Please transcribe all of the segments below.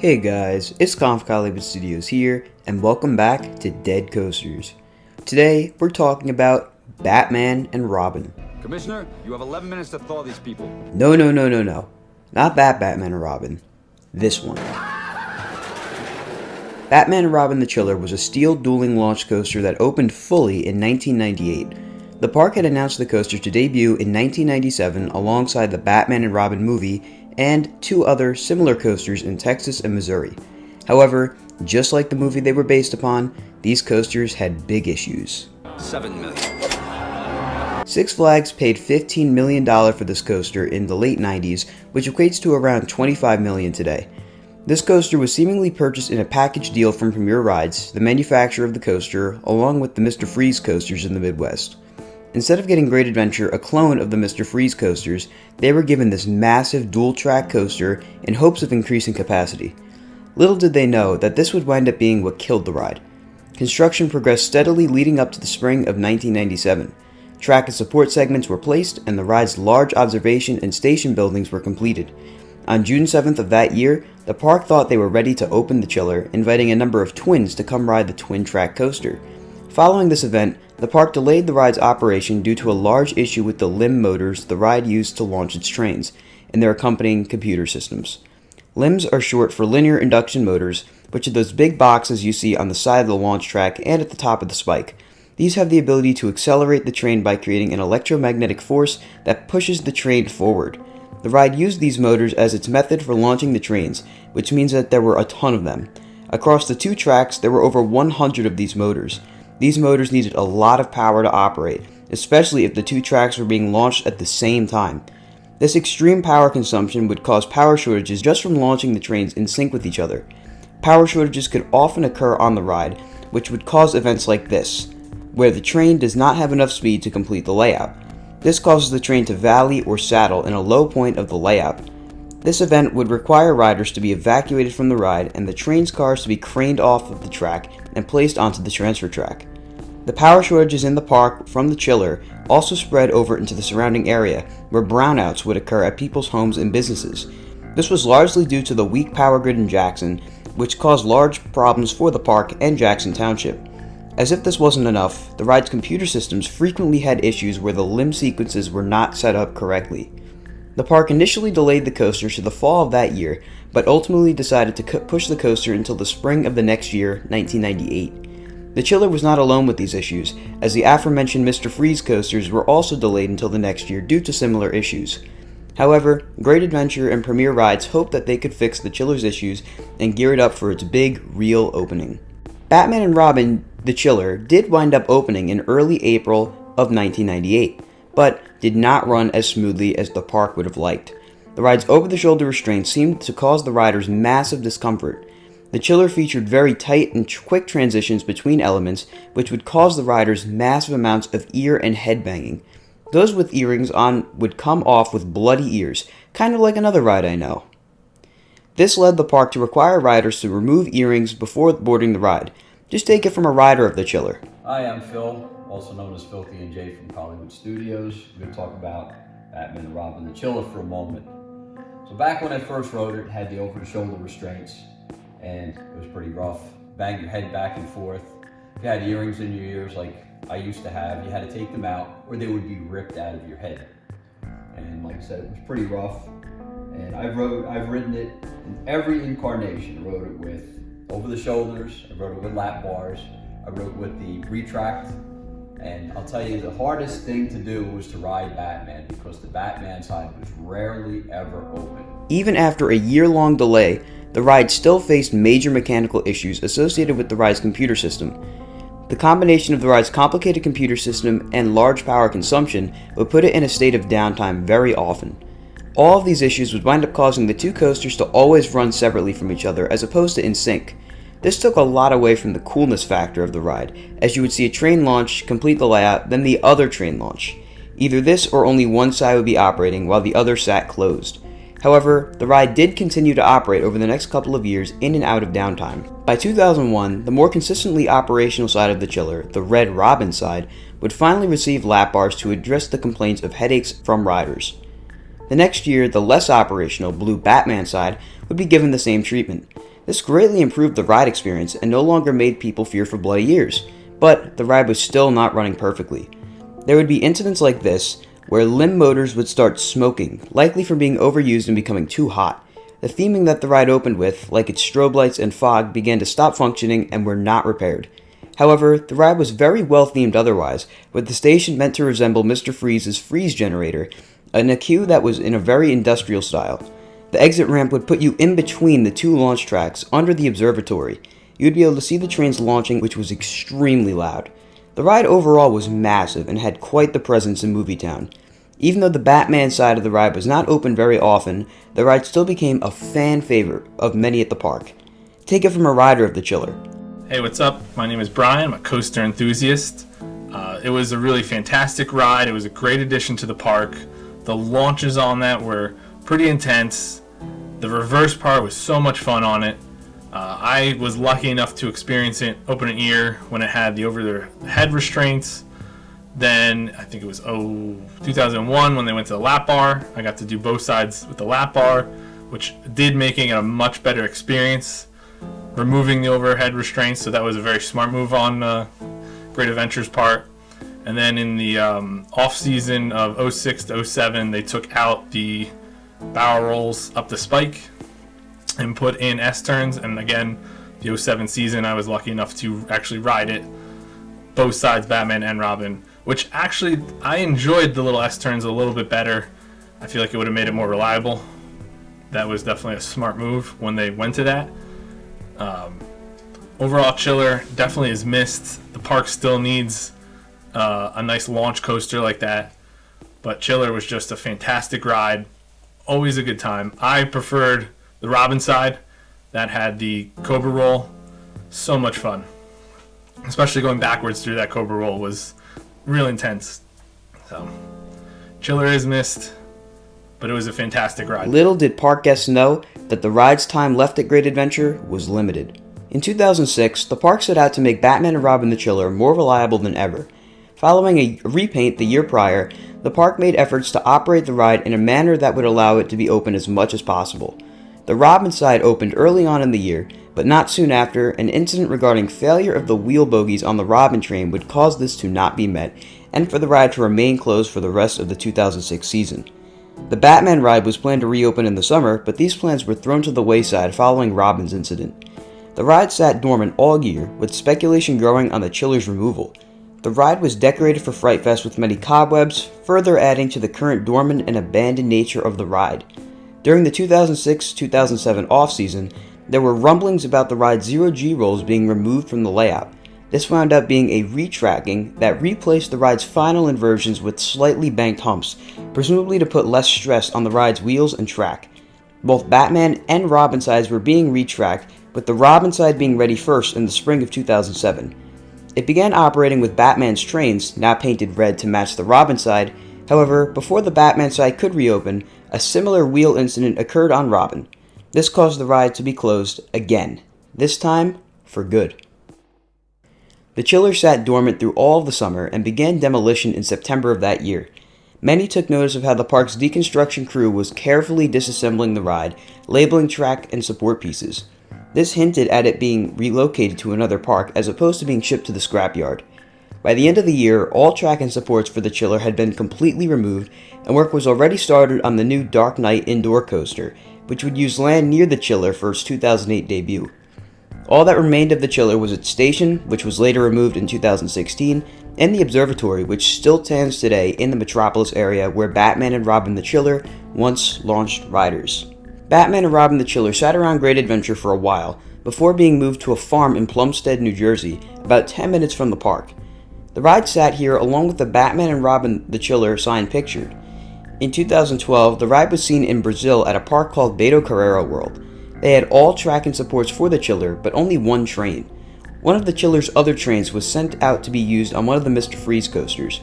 Hey guys, it's Coliwood Studios here, and welcome back to Dead Coasters. Today, we're talking about Batman and Robin. Commissioner, you have 11 minutes to thaw these people. No. Not that Batman and Robin. This one. Batman and Robin the Chiller was a steel dueling launch coaster that opened fully in 1998. The park had announced the coaster to debut in 1997 alongside the Batman and Robin movie and two other similar coasters in Texas and Missouri. However, just like the movie they were based upon, these coasters had big issues. $7 million. Six Flags paid $15 million for this coaster in the late 90s, which equates to around $25 million today. This coaster was seemingly purchased in a package deal from Premier Rides, the manufacturer of the coaster, along with the Mr. Freeze coasters in the Midwest. Instead of getting Great Adventure, a clone of the Mr. Freeze coasters, they were given this massive dual-track coaster in hopes of increasing capacity. Little did they know that this would wind up being what killed the ride. Construction progressed steadily leading up to the spring of 1997. Track and support segments were placed, and the ride's large observation and station buildings were completed. On June 7th of that year, the park thought they were ready to open the chiller, inviting a number of twins to come ride the twin-track coaster. Following this event, the park delayed the ride's operation due to a large issue with the LIM motors the ride used to launch its trains, and their accompanying computer systems. LIMs are short for linear induction motors, which are those big boxes you see on the side of the launch track and at the top of the spike. These have the ability to accelerate the train by creating an electromagnetic force that pushes the train forward. The ride used these motors as its method for launching the trains, which means that there were a ton of them. Across the two tracks, there were over 100 of these motors. These motors needed a lot of power to operate, especially if the two tracks were being launched at the same time. This extreme power consumption would cause power shortages just from launching the trains in sync with each other. Power shortages could often occur on the ride, which would cause events like this, where the train does not have enough speed to complete the layout. This causes the train to valley or saddle in a low point of the layout. This event would require riders to be evacuated from the ride and the train's cars to be craned off of the track and placed onto the transfer track. The power shortages in the park from the chiller also spread over into the surrounding area, where brownouts would occur at people's homes and businesses. This was largely due to the weak power grid in Jackson, which caused large problems for the park and Jackson Township. As if this wasn't enough, the ride's computer systems frequently had issues where the LIM sequences were not set up correctly. The park initially delayed the coaster to the fall of that year, but ultimately decided to push the coaster until the spring of the next year, 1998. The chiller was not alone with these issues, as the aforementioned Mr. Freeze coasters were also delayed until the next year due to similar issues. However, Great Adventure and Premier Rides hoped that they could fix the chiller's issues and gear it up for its big, real opening. Batman and Robin, the chiller, did wind up opening in early April of 1998, but did not run as smoothly as the park would have liked. The ride's over-the-shoulder restraints seemed to cause the riders massive discomfort. The chiller featured very tight and quick transitions between elements, which would cause the riders massive amounts of ear and head banging. Those with earrings on would come off with bloody ears, kind of like another ride I know. This led the park to require riders to remove earrings before boarding the ride. Just take it from a rider of the chiller. Hi, I'm Phil, also known as Filthy and Jay from Coliwood Studios. We're going to talk about Batman and Robin the Chiller for a moment. So back when I first rode it had the over-the-shoulder restraints, and it was pretty rough. Bang your head back and forth. If you had earrings in your ears like I used to have, you had to take them out or they would be ripped out of your head. And like I said, it was pretty rough. And I've ridden it in every incarnation. I rode it with over the shoulders, I rode it with lap bars, I rode it with the retract. And I'll tell you, the hardest thing to do was to ride Batman because the Batman side was rarely ever open. Even after a year-long delay, the ride still faced major mechanical issues associated with the ride's computer system. The combination of the ride's complicated computer system and large power consumption would put it in a state of downtime very often. All of these issues would wind up causing the two coasters to always run separately from each other as opposed to in sync. This took a lot away from the coolness factor of the ride, as you would see a train launch, complete the layout, then the other train launch. Either this or only one side would be operating while the other sat closed. However, the ride did continue to operate over the next couple of years in and out of downtime. By 2001, the more consistently operational side of the chiller, the Red Robin side, would finally receive lap bars to address the complaints of headaches from riders. The next year, the less operational Blue Batman side would be given the same treatment. This greatly improved the ride experience and no longer made people fear for bloody ears, but the ride was still not running perfectly. There would be incidents like this, where limb motors would start smoking, likely from being overused and becoming too hot. The theming that the ride opened with, like its strobe lights and fog, began to stop functioning and were not repaired. However, the ride was very well themed otherwise, with the station meant to resemble Mr. Freeze's freeze generator, and a queue that was in a very industrial style. The exit ramp would put you in between the two launch tracks under the observatory. You would be able to see the trains launching, which was extremely loud. The ride overall was massive and had quite the presence in Movietown. Even though the Batman side of the ride was not open very often, the ride still became a fan favorite of many at the park. Take it from a rider of the chiller. Hey, what's up? My name is Brian. I'm a coaster enthusiast. It was a really fantastic ride. It was a great addition to the park. The launches on that were pretty intense. The reverse part was so much fun on it. I was lucky enough to experience it open an ear when it had the over-the-head restraints. Then I think it was 2001 when they went to the lap bar. I got to do both sides with the lap bar, which did making it a much better experience, removing the overhead restraints. So that was a very smart move on Great Adventure's part. And then in the off season of 06 to 07, they took out the barrel rolls up the spike and put in S-turns. And again, the 07 season, I was lucky enough to actually ride it, both sides, Batman and Robin, which actually I enjoyed the little S-turns a little bit better. I feel like it would have made it more reliable. That was definitely a smart move when they went to that. Overall, Chiller definitely is missed. The park still needs a nice launch coaster like that, but Chiller was just a fantastic ride. Always a good time. I preferred the Robin side that had the Cobra roll. So much fun. Especially going backwards through that Cobra roll was real intense. So, Chiller is missed, but it was a fantastic ride. Little did park guests know that the ride's time left at Great Adventure was limited. In 2006, the park set out to make Batman and Robin the Chiller more reliable than ever. Following a repaint the year prior, the park made efforts to operate the ride in a manner that would allow it to be open as much as possible. The Robin side opened early on in the year, but not soon after, an incident regarding failure of the wheel bogies on the Robin train would cause this to not be met, and for the ride to remain closed for the rest of the 2006 season. The Batman ride was planned to reopen in the summer, but these plans were thrown to the wayside following Robin's incident. The ride sat dormant all year, with speculation growing on the Chiller's removal. The ride was decorated for Fright Fest with many cobwebs, further adding to the current dormant and abandoned nature of the ride. During the 2006-2007 off-season, there were rumblings about the ride's zero-G rolls being removed from the layout. This wound up being a retracking that replaced the ride's final inversions with slightly banked humps, presumably to put less stress on the ride's wheels and track. Both Batman and Robin sides were being retracked, with the Robin side being ready first in the spring of 2007. It began operating with Batman's trains, now painted red to match the Robin side. However, before the Batman side could reopen, a similar wheel incident occurred on Robin. This caused the ride to be closed again, this time for good. The Chiller sat dormant through all of the summer and began demolition in September of that year. Many took notice of how the park's deconstruction crew was carefully disassembling the ride, labeling track and support pieces. This hinted at it being relocated to another park as opposed to being shipped to the scrapyard. By the end of the year, all track and supports for the Chiller had been completely removed, and work was already started on the new Dark Knight indoor coaster, which would use land near the Chiller for its 2008 debut. All that remained of the Chiller was its station, which was later removed in 2016, and the observatory, which still stands today in the Metropolis area where Batman and Robin the Chiller once launched riders. Batman and Robin the Chiller sat around Great Adventure for a while, before being moved to a farm in Plumstead, New Jersey, about 10 minutes from the park. The ride sat here along with the Batman and Robin the Chiller sign pictured. In 2012, the ride was seen in Brazil at a park called Beto Carreiro World. They had all track and supports for the Chiller, but only one train. One of the Chiller's other trains was sent out to be used on one of the Mr. Freeze coasters.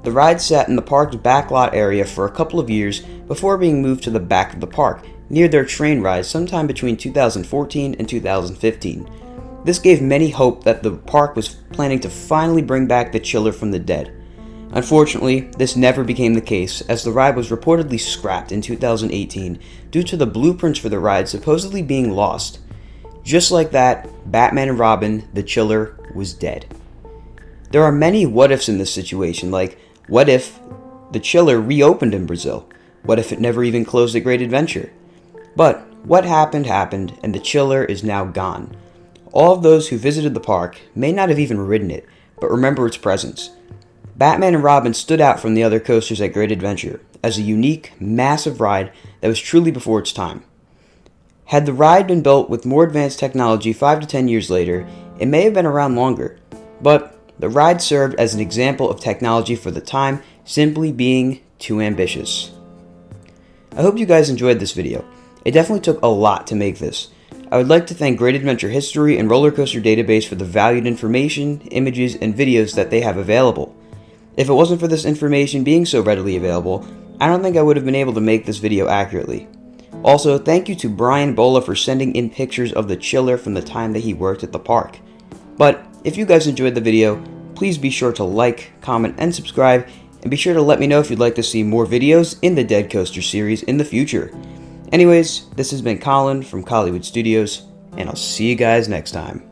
The ride sat in the park's backlot area for a couple of years before being moved to the back of the park, near their train ride sometime between 2014 and 2015. This gave many hope that the park was planning to finally bring back the Chiller from the dead. Unfortunately, this never became the case, as the ride was reportedly scrapped in 2018 due to the blueprints for the ride supposedly being lost. Just like that, Batman and Robin, the Chiller, was dead. There are many what ifs in this situation, like what if the Chiller reopened in Brazil? What if it never even closed at Great Adventure? But what happened, and the Chiller is now gone. All of those who visited the park may not have even ridden it, but remember its presence. Batman and Robin stood out from the other coasters at Great Adventure as a unique, massive ride that was truly before its time. Had the ride been built with more advanced technology 5 to 10 years later, it may have been around longer, but the ride served as an example of technology for the time simply being too ambitious. I hope you guys enjoyed this video. It definitely took a lot to make this. I would like to thank Great Adventure History and Roller Coaster Database for the valued information, images, and videos that they have available. If it wasn't for this information being so readily available, I don't think I would have been able to make this video accurately. Also, thank you to Brian Bolla for sending in pictures of the Chiller from the time that he worked at the park. But if you guys enjoyed the video, please be sure to like, comment, and subscribe, and be sure to let me know if you'd like to see more videos in the Dead Coaster series in the future. Anyways, this has been Colin from Coliwood Studios, and I'll see you guys next time.